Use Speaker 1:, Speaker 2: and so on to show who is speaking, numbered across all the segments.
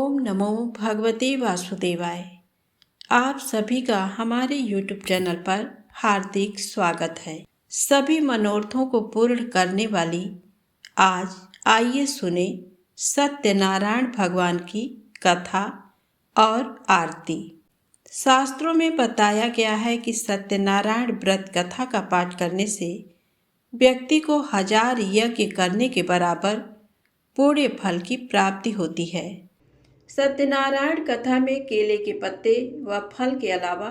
Speaker 1: ओम नमो भगवते वासुदेवाय। आप सभी का हमारे YouTube चैनल पर हार्दिक स्वागत है। सभी मनोरथों को पूर्ण करने वाली आज आइए सुने सत्यनारायण भगवान की कथा और आरती। शास्त्रों में बताया गया है कि सत्यनारायण व्रत कथा का पाठ करने से व्यक्ति को 1000 यज्ञ करने के बराबर पुण्य फल की प्राप्ति होती है। सत्यनारायण कथा में केले के पत्ते व फल के अलावा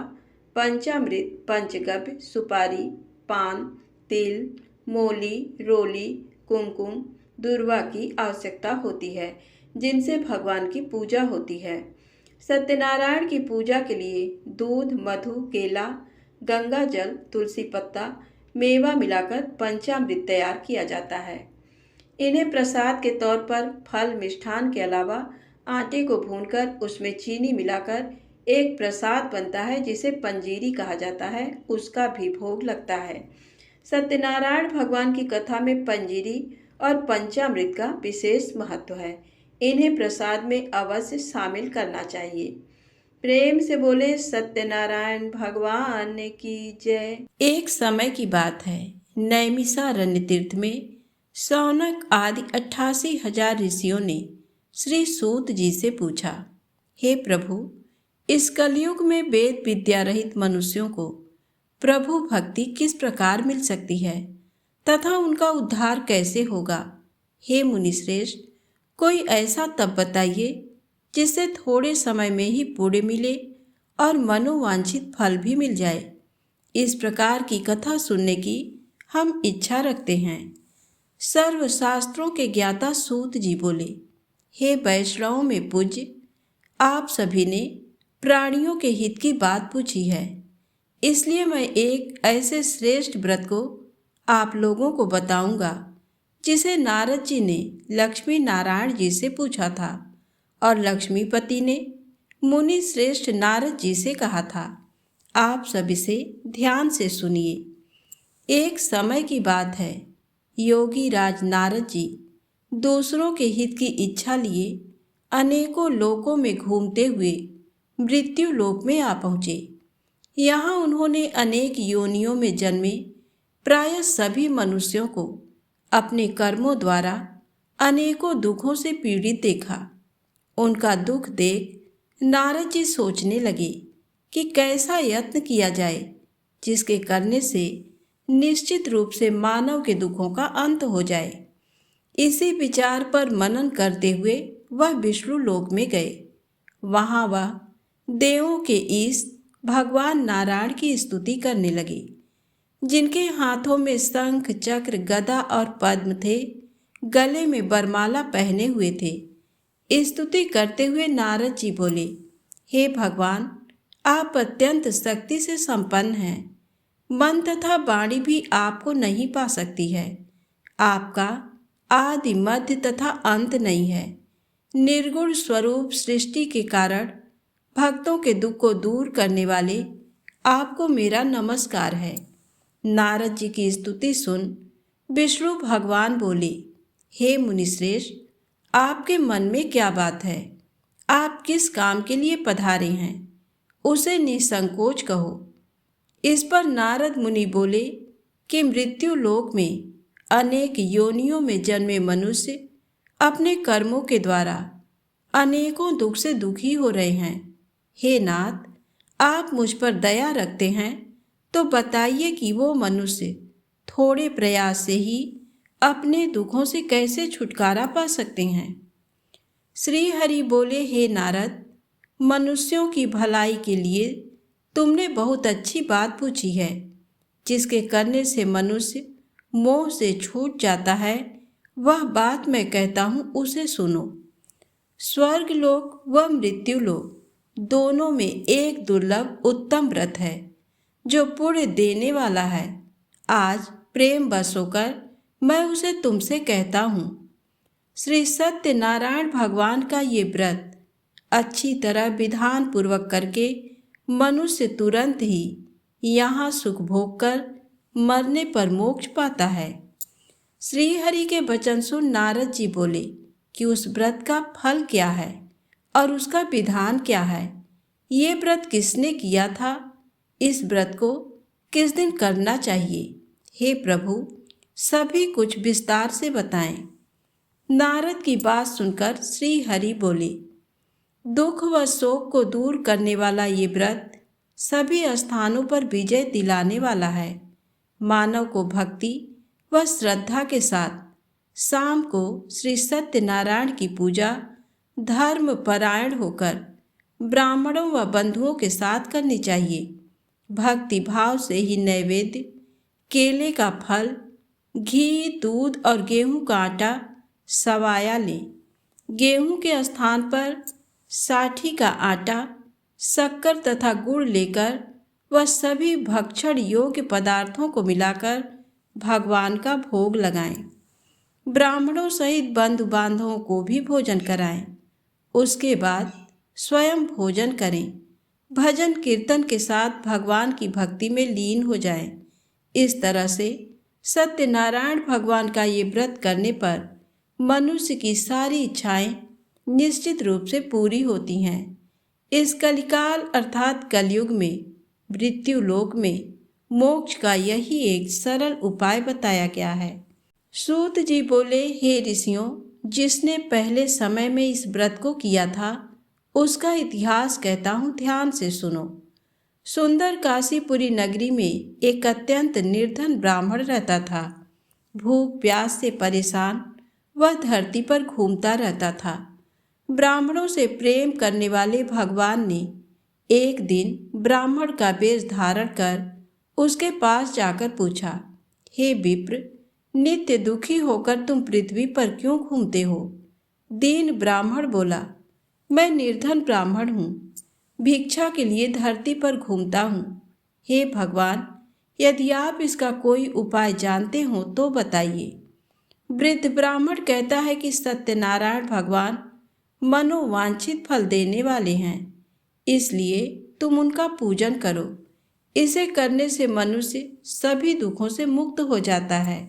Speaker 1: पंचामृत, पंचगव्य, सुपारी, पान, तिल, मोली, रोली, कुमकुम, दूर्वा की आवश्यकता होती है, जिनसे भगवान की पूजा होती है। सत्यनारायण की पूजा के लिए दूध, मधु, केला, गंगा जल, तुलसी पत्ता, मेवा मिलाकर पंचामृत तैयार किया जाता है। इन्हें प्रसाद के तौर पर फल मिष्ठान के अलावा आटे को भूनकर उसमें चीनी मिलाकर एक प्रसाद बनता है, जिसे पंजीरी कहा जाता है, उसका भी भोग लगता है। सत्यनारायण भगवान की कथा में पंजीरी और पंचामृत का विशेष महत्व है। इन्हें प्रसाद में अवश्य शामिल करना चाहिए। प्रेम से बोले सत्यनारायण भगवान की जय। एक समय की बात है, नैमिषारण्य तीर्थ में शौनक आदि 88,000 ऋषियों ने श्री सूत जी से पूछा, हे प्रभु, इस कलयुग में वेद विद्या रहित मनुष्यों को प्रभु भक्ति किस प्रकार मिल सकती है तथा उनका उद्धार कैसे होगा। हे मुनिश्रेष्ठ, कोई ऐसा तप बताइए जिससे थोड़े समय में ही पुण्य मिले और मनोवांछित फल भी मिल जाए। इस प्रकार की कथा सुनने की हम इच्छा रखते हैं। सर्वशास्त्रों के ज्ञाता सूत जी बोले, हे वैष्णवों में पूज्य, आप सभी ने प्राणियों के हित की बात पूछी है, इसलिए मैं एक ऐसे श्रेष्ठ व्रत को आप लोगों को बताऊंगा जिसे नारद जी ने लक्ष्मी नारायण जी से पूछा था और लक्ष्मीपति ने मुनि श्रेष्ठ नारद जी से कहा था। आप सभी से ध्यान से सुनिए। एक समय की बात है, योगी राज नारद जी दूसरों के हित की इच्छा लिए अनेकों लोकों में घूमते हुए मृत्यु लोक में आ पहुँचे। यहाँ उन्होंने अनेक योनियों में जन्मे प्रायः सभी मनुष्यों को अपने कर्मों द्वारा अनेकों दुखों से पीड़ित देखा। उनका दुख देख नारद जी सोचने लगे कि कैसा यत्न किया जाए जिसके करने से निश्चित रूप से मानव के दुखों का अंत हो जाए। इसी विचार पर मनन करते हुए वह विष्णु लोक में गए। वहाँ वह देवों के ईश भगवान नारायण की स्तुति करने लगे, जिनके हाथों में शंख, चक्र, गदा और पद्म थे, गले में वरमाला पहने हुए थे। स्तुति करते हुए नारद जी बोले, हे भगवान, आप अत्यंत शक्ति से संपन्न हैं। मन तथा वाणी भी आपको नहीं पा सकती है। आपका आदि मध्य तथा अंत नहीं है। निर्गुण स्वरूप सृष्टि के कारण भक्तों के दुख को दूर करने वाले आपको मेरा नमस्कार है। नारद जी की स्तुति सुन विष्णु भगवान बोले, हे मुनिश्रेष्ठ, आपके मन में क्या बात है? आप किस काम के लिए पधारे हैं, उसे निसंकोच कहो। इस पर नारद मुनि बोले कि मृत्यु लोक में अनेक योनियों में जन्मे मनुष्य अपने कर्मों के द्वारा अनेकों दुख से दुखी हो रहे हैं। हे नाथ, आप मुझ पर दया रखते हैं तो बताइए कि वो मनुष्य थोड़े प्रयास से ही अपने दुखों से कैसे छुटकारा पा सकते हैं। श्री हरि बोले, हे नारद, मनुष्यों की भलाई के लिए तुमने बहुत अच्छी बात पूछी है। जिसके करने से मनुष्य मोह से छूट जाता है, वह बात मैं कहता हूँ, उसे सुनो। स्वर्ग लोक व मृत्यु लोक दोनों में एक दुर्लभ उत्तम व्रत है जो पुण्य देने वाला है। आज प्रेम बस होकर मैं उसे तुमसे कहता हूँ। श्री सत्यनारायण भगवान का ये व्रत अच्छी तरह विधान पूर्वक करके मनुष्य तुरंत ही यहाँ सुख भोग कर मरने पर मोक्ष पाता है। श्री हरि के वचन सुन नारद जी बोले कि उस व्रत का फल क्या है और उसका विधान क्या है? ये व्रत किसने किया था? इस व्रत को किस दिन करना चाहिए? हे प्रभु, सभी कुछ विस्तार से बताएं। नारद की बात सुनकर श्री हरि बोले, दुख व शोक को दूर करने वाला ये व्रत सभी स्थानों पर विजय दिलाने वाला है। मानव को भक्ति व श्रद्धा के साथ शाम को श्री सत्यनारायण की पूजा धर्म परायण होकर ब्राह्मणों व बंधुओं के साथ करनी चाहिए। भक्ति भाव से ही नैवेद्य, केले का फल, घी, दूध और गेहूं का आटा सवाया लें। गेहूं के स्थान पर साठी का आटा, शक्कर तथा गुड़ लेकर वह सभी भक्षण योग्य पदार्थों को मिलाकर भगवान का भोग लगाएं। ब्राह्मणों सहित बंधु बांधवों को भी भोजन कराएं। उसके बाद स्वयं भोजन करें। भजन कीर्तन के साथ भगवान की भक्ति में लीन हो जाएं। इस तरह से सत्यनारायण भगवान का ये व्रत करने पर मनुष्य की सारी इच्छाएं निश्चित रूप से पूरी होती हैं। इस कलिकाल अर्थात कलयुग में मृत्यु लोक में मोक्ष का यही एक सरल उपाय बताया गया है। सूत जी बोले, हे ऋषियों, जिसने पहले समय में इस व्रत को किया था उसका इतिहास कहता हूँ, ध्यान से सुनो। सुंदर काशीपुरी नगरी में एक अत्यंत निर्धन ब्राह्मण रहता था। भूख प्यास से परेशान वह धरती पर घूमता रहता था। ब्राह्मणों से प्रेम करने वाले भगवान ने एक दिन ब्राह्मण का वेश धारण कर उसके पास जाकर पूछा, हे विप्र, नित्य दुखी होकर तुम पृथ्वी पर क्यों घूमते हो? दीन ब्राह्मण बोला, मैं निर्धन ब्राह्मण हूँ, भिक्षा के लिए धरती पर घूमता हूँ। हे भगवान, यदि आप इसका कोई उपाय जानते हो तो बताइए। वृद्ध ब्राह्मण कहता है कि सत्यनारायण भगवान मनोवांछित फल देने वाले हैं, इसलिए तुम उनका पूजन करो। इसे करने से मनुष्य सभी दुखों से मुक्त हो जाता है।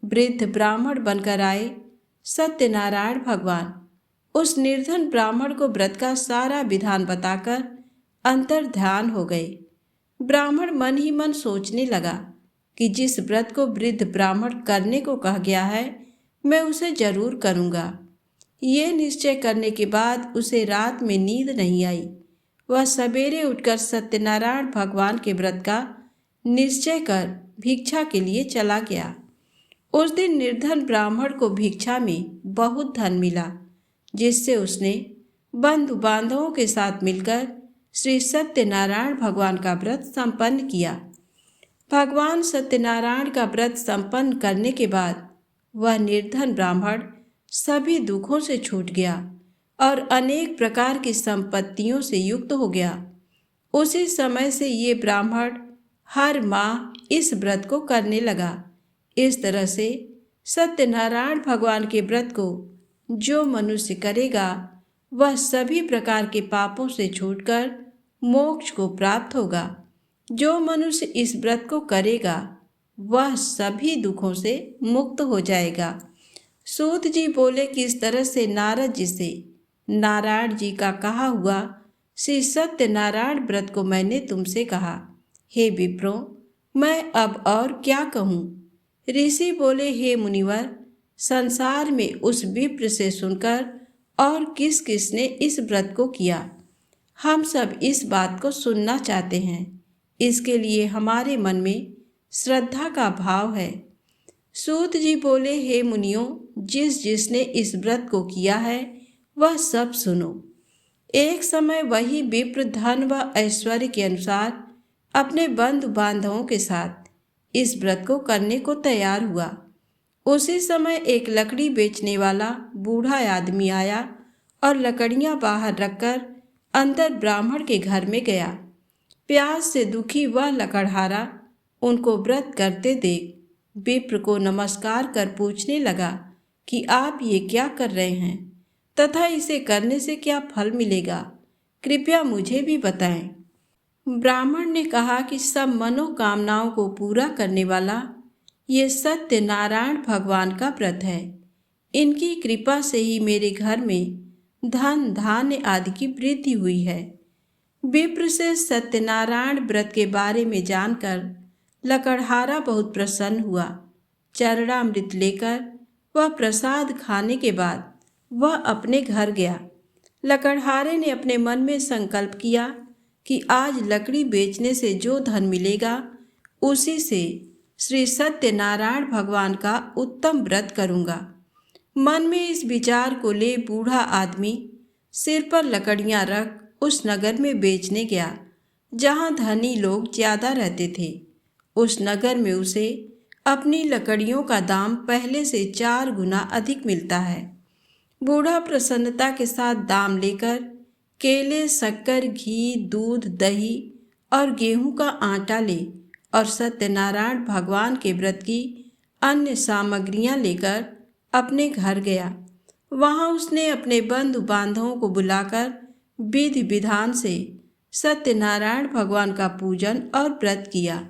Speaker 1: वृद्ध ब्राह्मण बनकर आए सत्यनारायण भगवान उस निर्धन ब्राह्मण को व्रत का सारा विधान बताकर अंतर ध्यान हो गए। ब्राह्मण मन ही मन सोचने लगा कि जिस व्रत को वृद्ध ब्राह्मण करने को कहा गया है, मैं उसे जरूर करूँगा। ये निश्चय करने के बाद उसे रात में नींद नहीं आई। वह सवेरे उठकर सत्यनारायण भगवान के व्रत का निश्चय कर भिक्षा के लिए चला गया। उस दिन निर्धन ब्राह्मण को भिक्षा में बहुत धन मिला, जिससे उसने बंधु बांधवों के साथ मिलकर श्री सत्यनारायण भगवान का व्रत संपन्न किया। भगवान सत्यनारायण का व्रत संपन्न करने के बाद वह निर्धन ब्राह्मण सभी दुखों से छूट गया और अनेक प्रकार की संपत्तियों से युक्त हो गया। उसी समय से ये ब्राह्मण हर माह इस व्रत को करने लगा। इस तरह से सत्यनारायण भगवान के व्रत को जो मनुष्य करेगा वह सभी प्रकार के पापों से छूटकर मोक्ष को प्राप्त होगा। जो मनुष्य इस व्रत को करेगा वह सभी दुखों से मुक्त हो जाएगा। सूत जी बोले कि इस तरह से नारद जी से नारायण जी का कहा हुआ श्री सत्यनारायण व्रत को मैंने तुमसे कहा। हे विप्रो, मैं अब और क्या कहूँ? ऋषि बोले, हे मुनिवर, संसार में उस विप्र से सुनकर और किस किसने इस व्रत को किया, हम सब इस बात को सुनना चाहते हैं। इसके लिए हमारे मन में श्रद्धा का भाव है। सूत जी बोले, हे मुनियों, जिसने इस व्रत को किया है वह सब सुनो। एक समय वही विप्र धन व ऐश्वर्य के अनुसार अपने बंधु बांधवों के साथ इस व्रत को करने को तैयार हुआ। उसी समय एक लकड़ी बेचने वाला बूढ़ा आदमी आया और लकड़ियां बाहर रखकर अंदर ब्राह्मण के घर में गया। प्यास से दुखी वह लकड़हारा उनको व्रत करते देख विप्र को नमस्कार कर पूछने लगा कि आप ये क्या कर रहे हैं तथा इसे करने से क्या फल मिलेगा, कृपया मुझे भी बताएं। ब्राह्मण ने कहा कि सब मनोकामनाओं को पूरा करने वाला ये सत्यनारायण भगवान का व्रत है। इनकी कृपा से ही मेरे घर में धन धान्य आदि की वृद्धि हुई है। विप्र से सत्यनारायण व्रत के बारे में जानकर लकड़हारा बहुत प्रसन्न हुआ। चरणामृत लेकर वह प्रसाद खाने के बाद वह अपने घर गया। लकड़हारे ने अपने मन में संकल्प किया कि आज लकड़ी बेचने से जो धन मिलेगा उसी से श्री सत्यनारायण भगवान का उत्तम व्रत करूँगा। मन में इस विचार को ले बूढ़ा आदमी सिर पर लकड़ियाँ रख उस नगर में बेचने गया जहाँ धनी लोग ज़्यादा रहते थे। उस नगर में उसे अपनी लकड़ियों का दाम पहले से 4 गुना अधिक मिलता है। बूढ़ा प्रसन्नता के साथ दाम लेकर केले, शक्कर, घी, दूध, दही और गेहूं का आटा ले और सत्यनारायण भगवान के व्रत की अन्य सामग्रियां लेकर अपने घर गया। वहां उसने अपने बंधु बांधवों को बुलाकर विधि विधान से सत्यनारायण भगवान का पूजन और व्रत किया।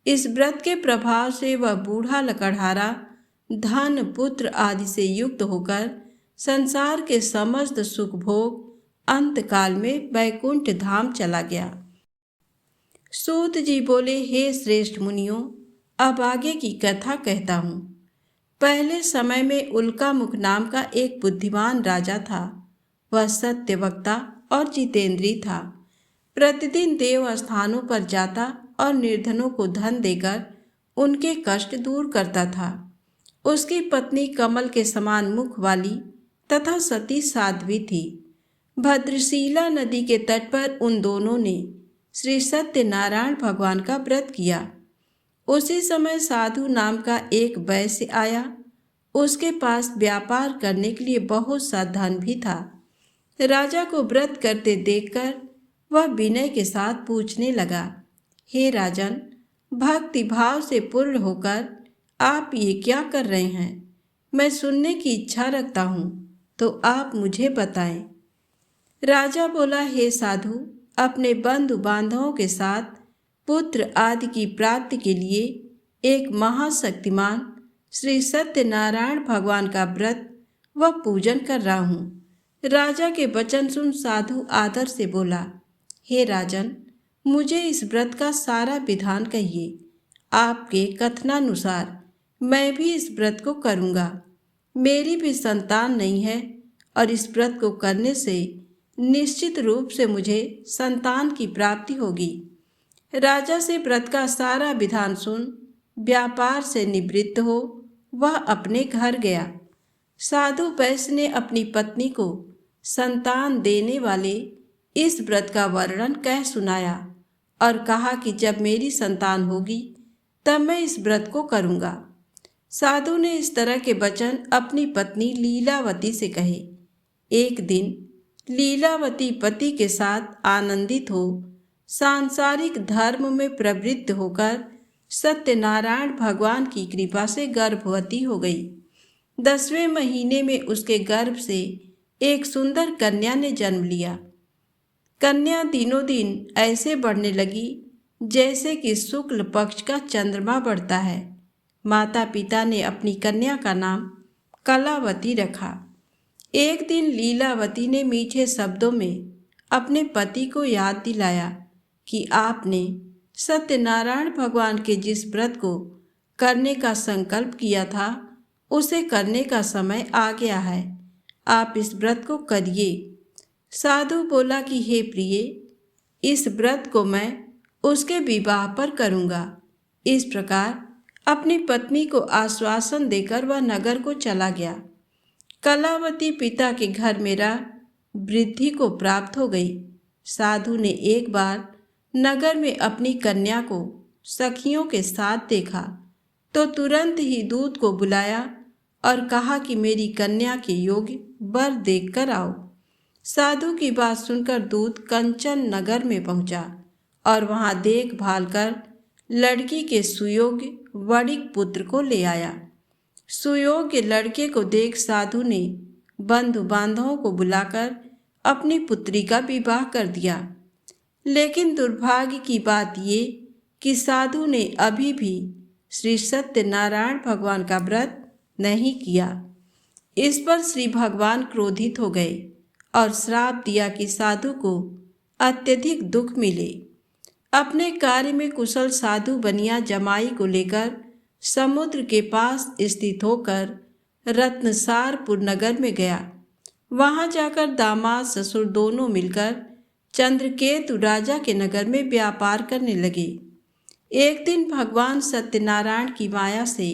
Speaker 1: इस व्रत के प्रभाव से वह बूढ़ा लकड़हारा धन, पुत्र आदि से युक्त होकर संसार के समस्त सुख भोग अंतकाल में वैकुंठ धाम चला गया। सूत जी बोले, हे श्रेष्ठ मुनियों, अब आगे की कथा कहता हूँ। पहले समय में उल्कामुख नाम का एक बुद्धिमान राजा था। वह सत्यवक्ता और जितेंद्री था। प्रतिदिन देव स्थानों पर जाता और निर्धनों को धन देकर उनके कष्ट दूर करता था। उसकी पत्नी कमल के समान मुख वाली तथा सती साध्वी थी। भद्रशिला नदी के तट पर उन दोनों ने श्री सत्यनारायण भगवान का व्रत किया। उसी समय साधु नाम का एक वैश्य आया। उसके पास व्यापार करने के लिए बहुत सा धन भी था। राजा को व्रत करते देखकर वह विनय के साथ पूछने लगा, हे राजन, भक्ति भाव से पूर्ण होकर आप ये क्या कर रहे हैं? मैं सुनने की इच्छा रखता हूँ, तो आप मुझे बताएं। राजा बोला, हे साधु, अपने बंधु बांधवों के साथ पुत्र आदि की प्राप्ति के लिए एक महाशक्तिमान श्री सत्यनारायण भगवान का व्रत व पूजन कर रहा हूँ। राजा के वचन सुन साधु आदर से बोला, हे राजन, मुझे इस व्रत का सारा विधान कहिए। आपके कथनानुसार मैं भी इस व्रत को करूँगा। मेरी भी संतान नहीं है और इस व्रत को करने से निश्चित रूप से मुझे संतान की प्राप्ति होगी। राजा से व्रत का सारा विधान सुन व्यापार से निवृत्त हो वह अपने घर गया। साधु वैश्य ने अपनी पत्नी को संतान देने वाले इस व्रत का वर्णन कह सुनाया और कहा कि जब मेरी संतान होगी तब मैं इस व्रत को करूँगा। साधु ने इस तरह के वचन अपनी पत्नी लीलावती से कहे। एक दिन लीलावती पति के साथ आनंदित हो सांसारिक धर्म में प्रवृत्त होकर सत्यनारायण भगवान की कृपा से गर्भवती हो गई। 10वें महीने में उसके गर्भ से एक सुंदर कन्या ने जन्म लिया। कन्या दिनों दिन ऐसे बढ़ने लगी जैसे कि शुक्ल पक्ष का चंद्रमा बढ़ता है। माता पिता ने अपनी कन्या का नाम कलावती रखा। एक दिन लीलावती ने मीठे शब्दों में अपने पति को याद दिलाया कि आपने सत्यनारायण भगवान के जिस व्रत को करने का संकल्प किया था उसे करने का समय आ गया है। आप इस व्रत को करिए। साधु बोला कि हे प्रिय, इस व्रत को मैं उसके विवाह पर करूँगा। इस प्रकार अपनी पत्नी को आश्वासन देकर वह नगर को चला गया। कलावती पिता के घर में रह वृद्धि को प्राप्त हो गई। साधु ने एक बार नगर में अपनी कन्या को सखियों के साथ देखा तो तुरंत ही दूत को बुलाया और कहा कि मेरी कन्या के योग्य वर देख कर आओ। साधु की बात सुनकर दूत कंचन नगर में पहुंचा और वहां देखभाल कर लड़की के सुयोग्य वणिक पुत्र को ले आया। सुयोग्य लड़के को देख साधु ने बंधु बांधवों को बुलाकर अपनी पुत्री का विवाह कर दिया। लेकिन दुर्भाग्य की बात ये कि साधु ने अभी भी श्री सत्यनारायण भगवान का व्रत नहीं किया। इस पर श्री भगवान क्रोधित हो गए और श्राप दिया कि साधु को अत्यधिक दुख मिले। अपने कार्य में कुशल साधु बनिया जमाई को लेकर समुद्र के पास स्थित होकर रत्नसारपुर नगर में गया। वहां जाकर दामाद ससुर दोनों मिलकर चंद्रकेतु राजा के नगर में व्यापार करने लगे। एक दिन भगवान सत्यनारायण की माया से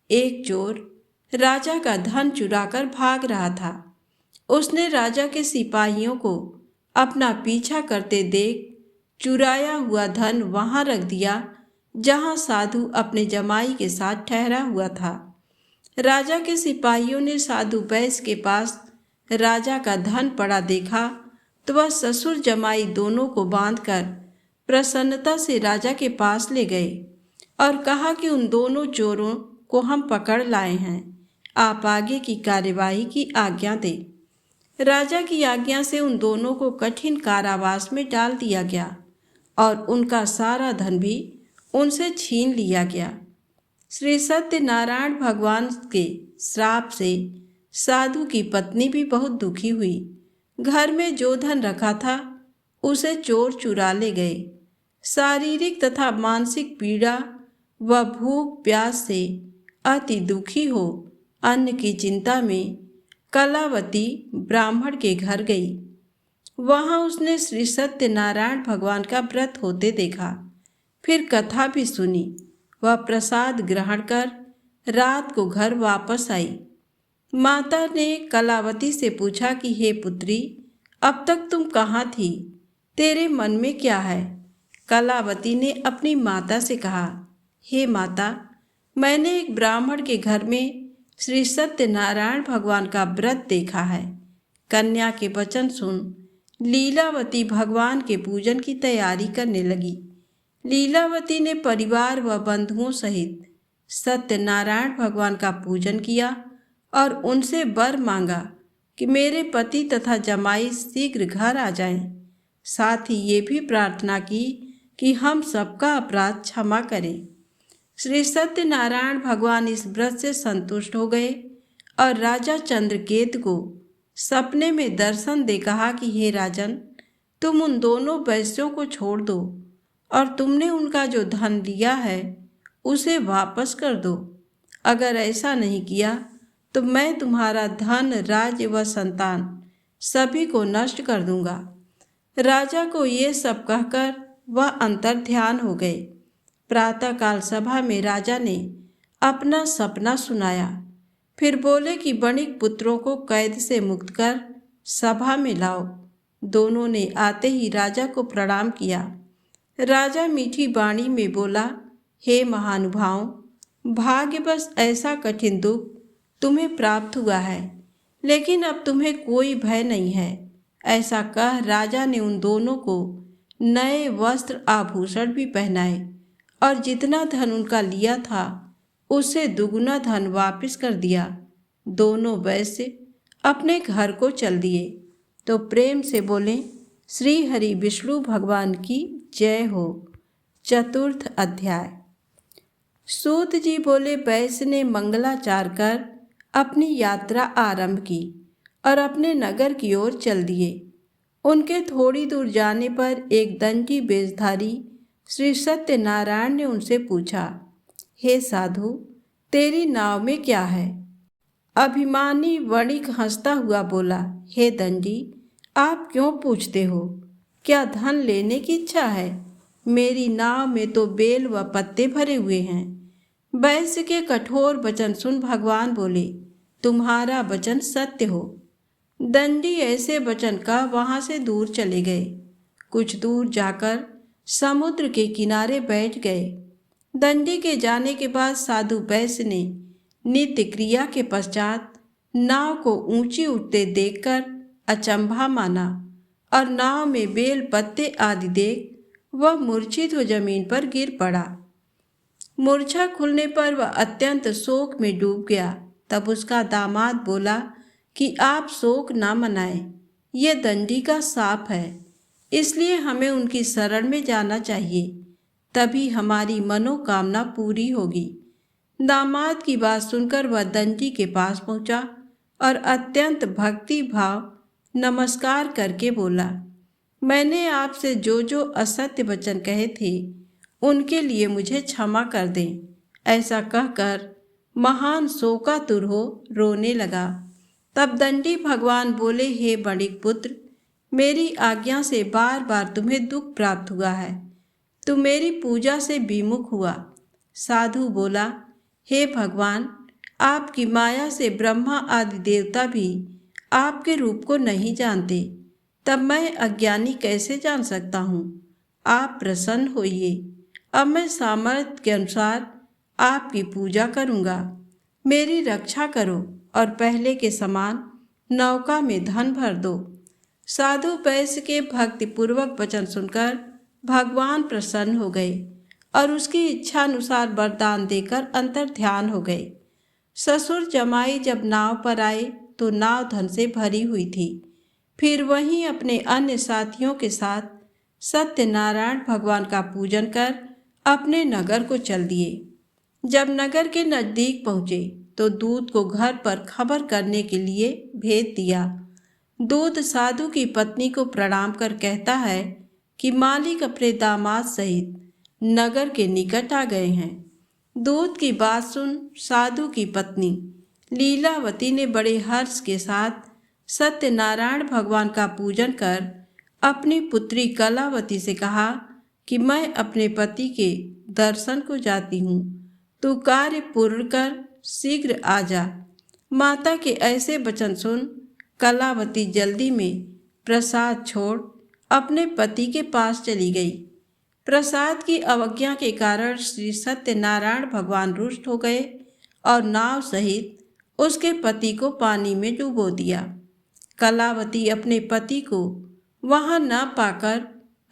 Speaker 1: एक चोर राजा का धन चुराकर भाग रहा था। उसने राजा के सिपाहियों को अपना पीछा करते देख चुराया हुआ धन वहां रख दिया जहां साधु अपने जमाई के साथ ठहरा हुआ था। राजा के सिपाहियों ने साधु बैस के पास राजा का धन पड़ा देखा तो वह ससुर जमाई दोनों को बांधकर प्रसन्नता से राजा के पास ले गए और कहा कि उन दोनों चोरों को हम पकड़ लाए हैं, आप आगे की कार्यवाही की आज्ञा दें। राजा की आज्ञा से उन दोनों को कठिन कारावास में डाल दिया गया और उनका सारा धन भी उनसे छीन लिया गया। श्री सत्यनारायण भगवान के श्राप से साधु की पत्नी भी बहुत दुखी हुई। घर में जो धन रखा था उसे चोर चुरा ले गए। शारीरिक तथा मानसिक पीड़ा व भूख प्यास से अति दुखी हो अन्न की चिंता में कलावती ब्राह्मण के घर गई। वहां उसने श्री सत्यनारायण भगवान का व्रत होते देखा, फिर कथा भी सुनी। वह प्रसाद ग्रहण कर रात को घर वापस आई। माता ने कलावती से पूछा कि हे पुत्री, अब तक तुम कहाँ थी? तेरे मन में क्या है? कलावती ने अपनी माता से कहा, हे माता, मैंने एक ब्राह्मण के घर में श्री सत्यनारायण भगवान का व्रत देखा है। कन्या के वचन सुन लीलावती भगवान के पूजन की तैयारी करने लगी। लीलावती ने परिवार व बंधुओं सहित सत्यनारायण भगवान का पूजन किया और उनसे वर मांगा कि मेरे पति तथा जमाई शीघ्र घर आ जाएं। साथ ही ये भी प्रार्थना की कि हम सबका अपराध क्षमा करें। श्री सत्यनारायण भगवान इस व्रत से संतुष्ट हो गए और राजा चंद्रकेतु को सपने में दर्शन दे कहा कि हे राजन, तुम उन दोनों वैश्यों को छोड़ दो और तुमने उनका जो धन लिया है उसे वापस कर दो। अगर ऐसा नहीं किया तो मैं तुम्हारा धन, राज्य व संतान सभी को नष्ट कर दूंगा। राजा को ये सब कहकर वह अंतर ध्यान हो गए। प्रातःकाल सभा में राजा ने अपना सपना सुनाया, फिर बोले कि वणिक पुत्रों को कैद से मुक्त कर सभा में लाओ। दोनों ने आते ही राजा को प्रणाम किया। राजा मीठी वाणी में बोला, हे महानुभाव, भाग्यवश ऐसा कठिन दुख तुम्हें प्राप्त हुआ है, लेकिन अब तुम्हें कोई भय नहीं है। ऐसा कह राजा ने उन दोनों को नए वस्त्र आभूषण भी पहनाए और जितना धन उनका लिया था उससे दुगुना धन वापस कर दिया। दोनों वैश्य अपने घर को चल दिए तो प्रेम से बोले, श्री हरि विष्णु भगवान की जय हो। चतुर्थ अध्याय। सूत जी बोले, वैश्य ने मंगलाचार कर अपनी यात्रा आरंभ की और अपने नगर की ओर चल दिए। उनके थोड़ी दूर जाने पर एक दंडी वेशधारी श्री सत्यनारायण ने उनसे पूछा, हे साधु, तेरी नाव में क्या है? अभिमानी वणिक हंसता हुआ बोला, हे दंडी, आप क्यों पूछते हो? क्या धन लेने की इच्छा है? मेरी नाव में तो बेल व पत्ते भरे हुए हैं। वैश्य के कठोर वचन सुन भगवान बोले, तुम्हारा वचन सत्य हो। दंडी ऐसे वचन कह वहां से दूर चले गए। कुछ दूर जाकर समुद्र के किनारे बैठ गए। दंडी के जाने के बाद साधु वैश्य ने नित्य क्रिया के पश्चात नाव को ऊंची उठते देखकर अचंभा माना और नाव में बेल पत्ते आदि देख वह मूर्छित हो जमीन पर गिर पड़ा। मूर्छा खुलने पर वह अत्यंत शोक में डूब गया। तब उसका दामाद बोला कि आप शोक ना मनाएं, ये दंडी का शाप है, इसलिए हमें उनकी शरण में जाना चाहिए, तभी हमारी मनोकामना पूरी होगी। दामाद की बात सुनकर वह दंडी के पास पहुंचा और अत्यंत भक्ति भाव नमस्कार करके बोला, मैंने आपसे जो जो असत्य वचन कहे थे उनके लिए मुझे क्षमा कर दें। ऐसा कहकर महान शोकातुर हो रोने लगा। तब दंडी भगवान बोले, हे बणिक पुत्र, मेरी आज्ञा से बार बार तुम्हें दुख प्राप्त हुआ है। तू मेरी पूजा से विमुख हुआ। साधु बोला, हे भगवान, आपकी माया से ब्रह्मा आदि देवता भी आपके रूप को नहीं जानते, तब मैं अज्ञानी कैसे जान सकता हूँ। आप प्रसन्न होइए। अब मैं सामर्थ्य के अनुसार आपकी पूजा करूँगा। मेरी रक्षा करो और पहले के समान नौका में धन भर दो। साधु वैश्य के भक्तिपूर्वक वचन सुनकर भगवान प्रसन्न हो गए और उसकी इच्छा अनुसार वरदान देकर अंतर ध्यान हो गए। ससुर जमाई जब नाव पर आए तो नाव धन से भरी हुई थी। फिर वहीं अपने अन्य साथियों के साथ सत्यनारायण भगवान का पूजन कर अपने नगर को चल दिए। जब नगर के नजदीक पहुँचे तो दूत को घर पर खबर करने के लिए भेज दिया। दूत साधु की पत्नी को प्रणाम कर कहता है कि मालिक अपने दामाद सहित नगर के निकट आ गए हैं। दूत की बात सुन साधु की पत्नी लीलावती ने बड़े हर्ष के साथ सत्यनारायण भगवान का पूजन कर अपनी पुत्री कलावती से कहा कि मैं अपने पति के दर्शन को जाती हूँ, तू कार्य पूर्ण कर शीघ्र आ जा। माता के ऐसे वचन सुन कलावती जल्दी में प्रसाद छोड़ अपने पति के पास चली गई। प्रसाद की अवज्ञा के कारण श्री सत्यनारायण भगवान रुष्ट हो गए और नाव सहित उसके पति को पानी में डुबो दिया। कलावती अपने पति को वहां न पाकर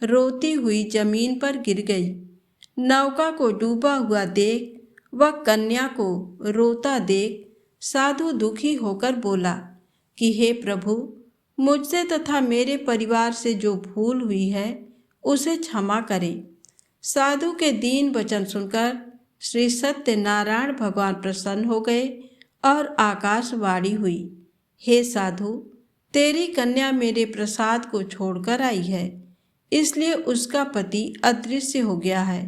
Speaker 1: रोती हुई जमीन पर गिर गई। नौका को डूबा हुआ देख वह कन्या को रोता देख साधु दुखी होकर बोला कि हे प्रभु, मुझसे तथा मेरे परिवार से जो भूल हुई है उसे क्षमा करें। साधु के दीन वचन सुनकर श्री सत्यनारायण भगवान प्रसन्न हो गए और आकाशवाणी हुई, हे साधु, तेरी कन्या मेरे प्रसाद को छोड़कर आई है, इसलिए उसका पति अदृश्य हो गया है।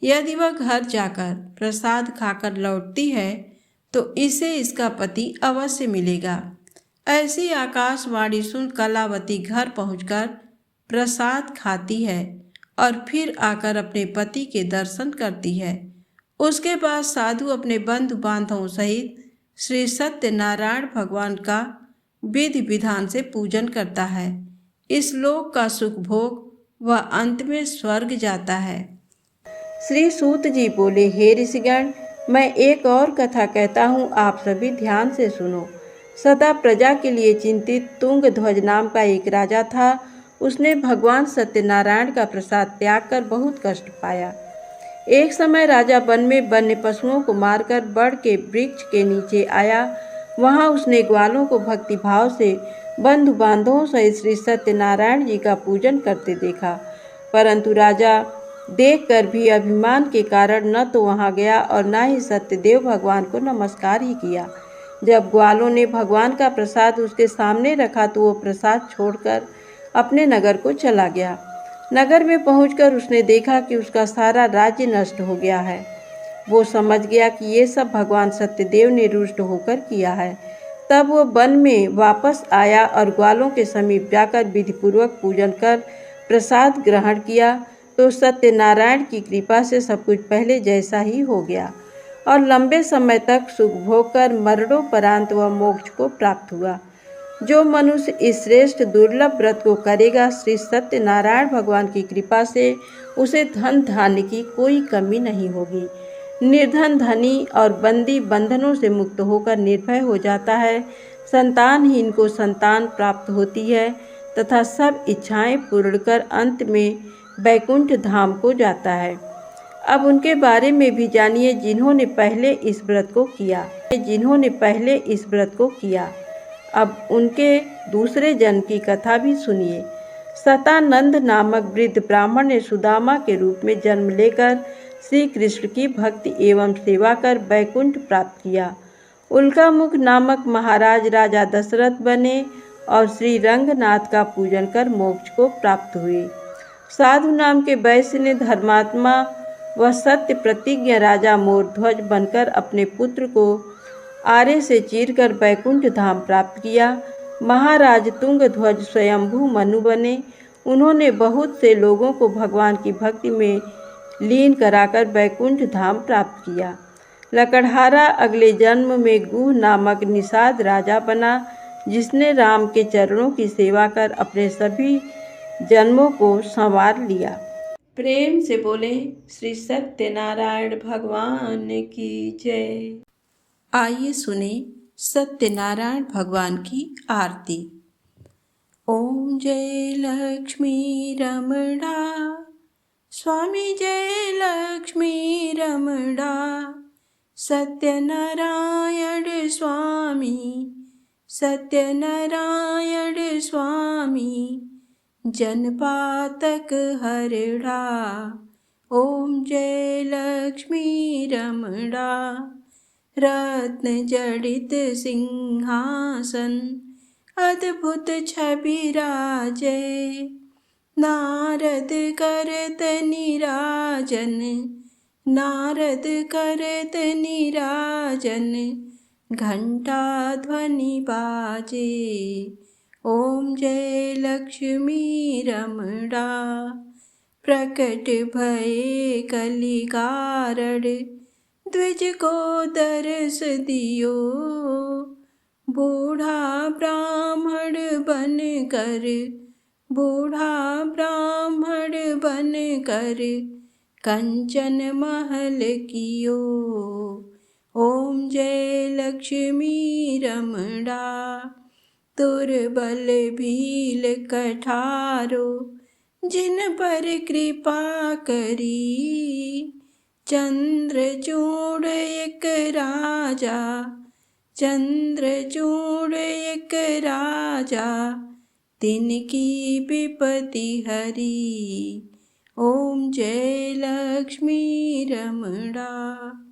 Speaker 1: यदि वह घर जाकर प्रसाद खाकर लौटती है तो इसे इसका पति अवश्य मिलेगा। ऐसी आकाशवाणी सुन कलावती घर पहुंचकर प्रसाद खाती है और फिर आकर अपने पति के दर्शन करती है। उसके बाद साधु अपने बंधु बांधवों सहित श्री सत्यनारायण भगवान का विधि विधान से पूजन करता है। इस लोक का सुख भोग वह अंत में स्वर्ग जाता है। श्री सूत जी बोले, हे ऋषिगण, मैं एक और कथा कहता हूँ, आप सभी ध्यान से सुनो। सदा प्रजा के लिए चिंतित तुंगध्वज नाम का एक राजा था। उसने भगवान सत्यनारायण का प्रसाद त्याग कर बहुत कष्ट पाया। एक समय राजा वन में वन्य पशुओं को मारकर बड़ के वृक्ष के नीचे आया। वहां उसने ग्वालों को भक्ति भाव से बंधु बांधवों सहित श्री सत्यनारायण जी का पूजन करते देखा, परंतु राजा देखकर भी अभिमान के कारण न तो वहां गया और न ही सत्यदेव भगवान को नमस्कार ही किया। जब ग्वालों ने भगवान का प्रसाद उसके सामने रखा तो वो प्रसाद छोड़कर अपने नगर को चला गया। नगर में पहुंचकर उसने देखा कि उसका सारा राज्य नष्ट हो गया है। वो समझ गया कि ये सब भगवान सत्यदेव ने रुष्ट होकर किया है। तब वो वन में वापस आया और ग्वालों के समीप जाकर विधिपूर्वक पूजन कर प्रसाद ग्रहण किया तो सत्यनारायण की कृपा से सब कुछ पहले जैसा ही हो गया और लंबे समय तक सुख भोग कर मरणोपरांत वह मोक्ष को प्राप्त हुआ। जो मनुष्य इस श्रेष्ठ दुर्लभ व्रत को करेगा, श्री सत्यनारायण भगवान की कृपा से उसे धन धान्य की कोई कमी नहीं होगी। निर्धन धनी और बंदी बंधनों से मुक्त होकर निर्भय हो जाता है। संतानहीन को संतान प्राप्त होती है तथा सब इच्छाएं पूर्ण कर अंत में वैकुंठ धाम को जाता है। अब उनके बारे में भी जानिए जिन्होंने पहले इस व्रत को किया। अब उनके दूसरे जन्म की कथा भी सुनिए। सतानंद नामक वृद्ध ब्राह्मण ने सुदामा के रूप में जन्म लेकर श्री कृष्ण की भक्ति एवं सेवा कर वैकुंठ प्राप्त किया। उल्कामुख नामक महाराज राजा दशरथ बने। और श्री रंगनाथ का पूजन कर मोक्ष को प्राप्त हुए। साधु नाम के वैश्य ने धर्मात्मा व सत्य प्रतिज्ञ राजा मोरध्वज बनकर अपने पुत्र को आरे से चीरकर बैकुंठ धाम प्राप्त किया। महाराज तुंगध्वज स्वयंभू मनु बने। उन्होंने बहुत से लोगों को भगवान की भक्ति में लीन कराकर बैकुंठ धाम प्राप्त किया। लकड़हारा अगले जन्म में गुह नामक निषाद राजा बना, जिसने राम के चरणों की सेवा कर अपने सभी जन्मों को संवार लिया। प्रेम से बोले श्री सत्यनारायण भगवान की जय। आइए सुने सत्यनारायण भगवान की आरती। ओम जय लक्ष्मी रमणा, स्वामी जय लक्ष्मी रमणा, सत्यनारायण स्वामी, सत्यनारायण स्वामी, जनपातक हरड़ा। ओम जय लक्ष्मी रमणा, रत्न जड़ित सिंहासन, अद्भुत छवि राजे, नारद करत निराजन, नारद करत निराजन, घंटा ध्वनि बाजे। ओम जय लक्ष्मी रमणा, प्रकट भये कलिकारण, द्विज को दर्श दियो, बूढ़ा ब्राह्मण बन कर, बूढ़ा ब्राह्मण बन कर, कंचन महल कियो। ओम जय लक्ष्मी रमणा, दुर्बल भील कठारो, जिन पर कृपा करी, चंद्रचूड़ एक राजा, चंद्रचूड़ एक राजा, तिनकी विपत्ति हरी। ओम जय लक्ष्मी रमणा,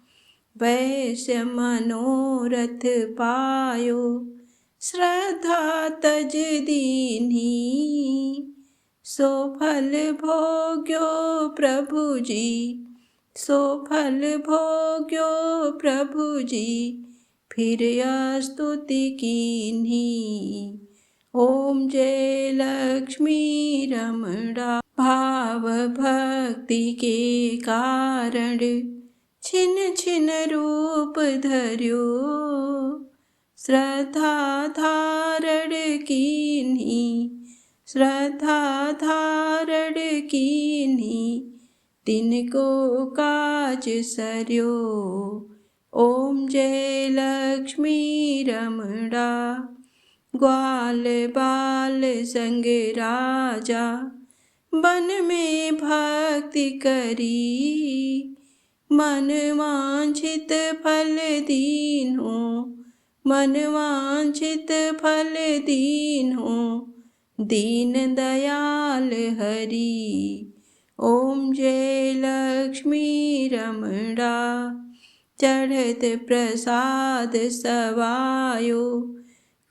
Speaker 1: वैश्य मनोरथ पायो, श्रद्धा तज दीन्ही, सो फल भोग्यो प्रभु जी, सो फल भोग्यो प्रभु जी, फिर स्तुति कीन्ही। ओम जय लक्ष्मी रमणा, भाव भक्ति के कारण, छिन छिन रूप धर्यो, श्रद्धा धारण कीन्ही, श्रद्धा धारण कीन्ही, तिनको काज सर्यो। ओम जय लक्ष्मी रमणा, ग्वाल बाल संग राजा, वन में भक्ति करी, मन वांछित फल दीन्हो, मन वांछित फल दीन्हो, दीन दयाल हरि। ओम जय लक्ष्मी रमणा, चढ़त प्रसाद सवायो,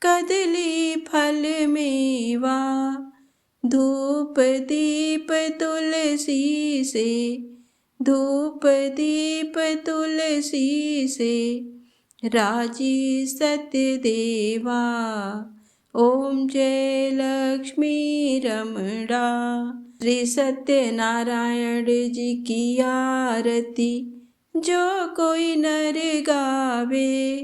Speaker 1: कदली फल मेवा, धूप दीप तुलसी से, धूप दीप तुलसी से, राजी सत्य देवा। ओम जय लक्ष्मी रमणा, श्री सत्यनारायण जी की आरती जो कोई नर गावे,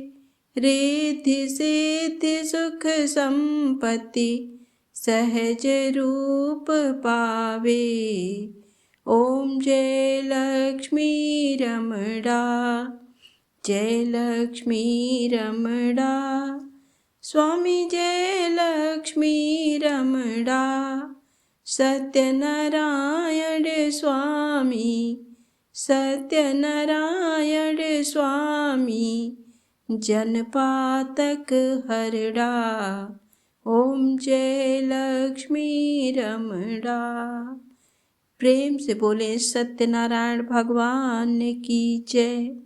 Speaker 1: रिद्धि सिद्धि सुख संपत्ति सहज रूप पावे। ओम जय लक्ष्मी रमणा, जय लक्ष्मी रमणा, स्वामी जय लक्ष्मी रमणा, सत्यनारायण स्वामी, सत्यनारायण स्वामी, जनपातक हरड़ा। ओम जय लक्ष्मी रमणा। प्रेम से बोले सत्यनारायण भगवान की जय।